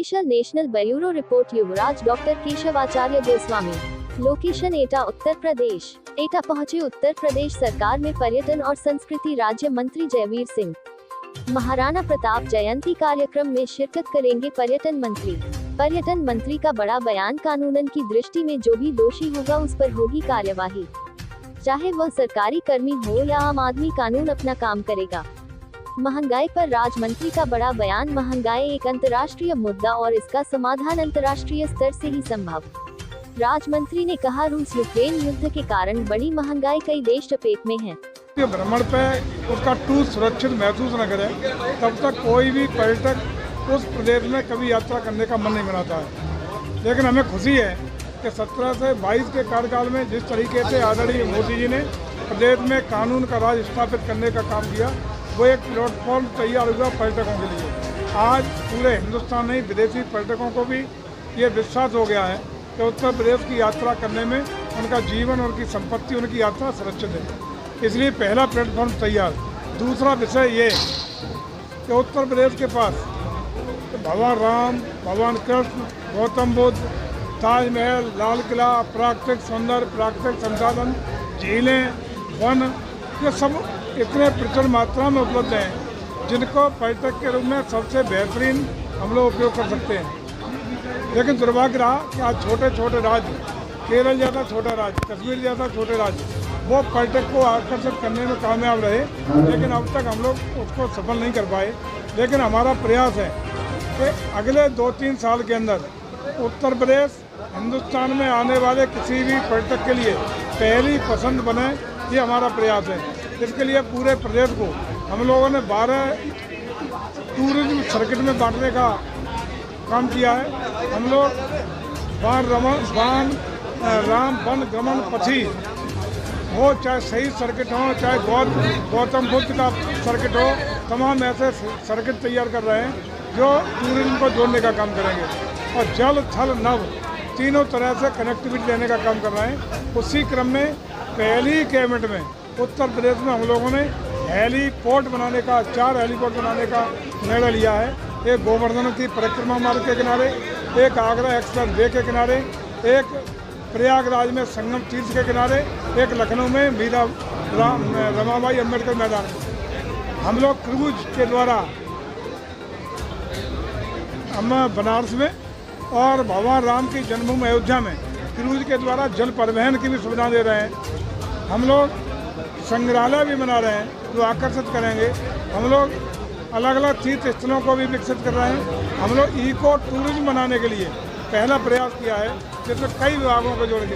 Official national bureau report युवराज doctor Keshav आचार्य Goswami. Location एटा उत्तर प्रदेश। एटा पहुंचे उत्तर प्रदेश सरकार में पर्यटन और संस्कृति राज्य मंत्री जयवीर सिंह। महाराणा प्रताप जयंती कार्यक्रम में शिरकत करेंगे पर्यटन मंत्री। पर्यटन मंत्री का बड़ा बयान, कानूनन की दृष्टि में जो भी दोषी होगा उस पर होगी कार्यवाही, चाहे वह सरकारी कर्मी हो या आम आदमी, कानून अपना काम करेगा। महंगाई पर राज्य मंत्री का बड़ा बयान। महंगाई एक अंतर्राष्ट्रीय मुद्दा और इसका समाधान अंतर्राष्ट्रीय स्तर से ही संभव। राज्य मंत्री ने कहा, रूस यूक्रेन युद्ध के कारण बड़ी महंगाई कई देश चपेट में हैं। भ्रमण पे उसका टूर सुरक्षित महसूस न करे तब तक कोई भी पर्यटक उस प्रदेश में कभी यात्रा करने का मन नहीं बनाता है। लेकिन हमें खुशी है कि 17 से 22 के कार्यकाल में जिस तरीके से आदरणीय मोदी जी ने प्रदेश में कानून का राज स्थापित करने का काम किया, वो एक प्लेटफॉर्म तैयार हुआ पर्यटकों के लिए। आज पूरे हिंदुस्तान नहीं, विदेशी पर्यटकों को भी ये विश्वास हो गया है कि उत्तर प्रदेश की यात्रा करने में उनका जीवन, उनकी संपत्ति, उनकी यात्रा सुरक्षित है। इसलिए पहला प्लेटफॉर्म तैयार। दूसरा विषय ये कि उत्तर प्रदेश के पास भगवान राम, भगवान कृष्ण, गौतम बुद्ध, ताजमहल, लाल किला, प्राकृतिक सौंदर्य, प्राकृतिक संसाधन, झीलें, वन, ये सब इतने प्रचुर मात्रा में उपलब्ध हैं जिनको पर्यटक के रूप में सबसे बेहतरीन हम लोग उपयोग कर सकते हैं। लेकिन दुर्भाग्य रहा कि आज छोटे छोटे राज्य, केरल जैसा छोटा राज्य, कश्मीर जैसा छोटे राज्य, वो पर्यटक को आकर्षित करने में कामयाब रहे, लेकिन अब तक हम लोग उसको सफल नहीं कर पाए। लेकिन हमारा प्रयास है कि अगले 2-3 साल के अंदर उत्तर प्रदेश हिंदुस्तान में आने वाले किसी भी पर्यटक के लिए पहली पसंद बने, ये हमारा प्रयास है। इसके लिए पूरे प्रदेश को हम लोगों ने 12 टूरिज्म सर्किट में बांटने का काम किया है। हम लोग राम वन गमन पथी हो, चाहे शहीद सर्किट हो, चाहे गौतम बुद्ध का सर्किट हो, तमाम ऐसे सर्किट तैयार कर रहे हैं जो टूरिज्म को जोड़ने का काम करेंगे और जल, थल, नभ तीनों तरह से कनेक्टिविटी देने का काम कर रहे हैं। उसी क्रम में पहली कैबिनेट में उत्तर प्रदेश में हम लोगों ने हेलीपोर्ट बनाने का, 4 हेलीपोर्ट बनाने का निर्णय लिया है। एक गोवर्धन की परिक्रमा मार्ग के किनारे, एक आगरा एक्सप्रेस वे के किनारे, एक प्रयागराज में संगम तीर्थ के किनारे, एक लखनऊ में मीरा रमाबाई अम्बेडकर मैदान। हम लोग क्रूज के द्वारा हम बनारस में और भगवान राम की जन्मभूमि अयोध्या में क्रूज के द्वारा जल परिवहन की भी सुविधा दे रहे हैं। हम लोग संग्रहालय भी बना रहे हैं जो आकर्षित करेंगे। हम लोग अलग अलग तीर्थ स्थलों को भी विकसित कर रहे हैं। हम लोग इको टूरिज्म बनाने के लिए पहला प्रयास किया है जिसमें कई विभागों को जोड़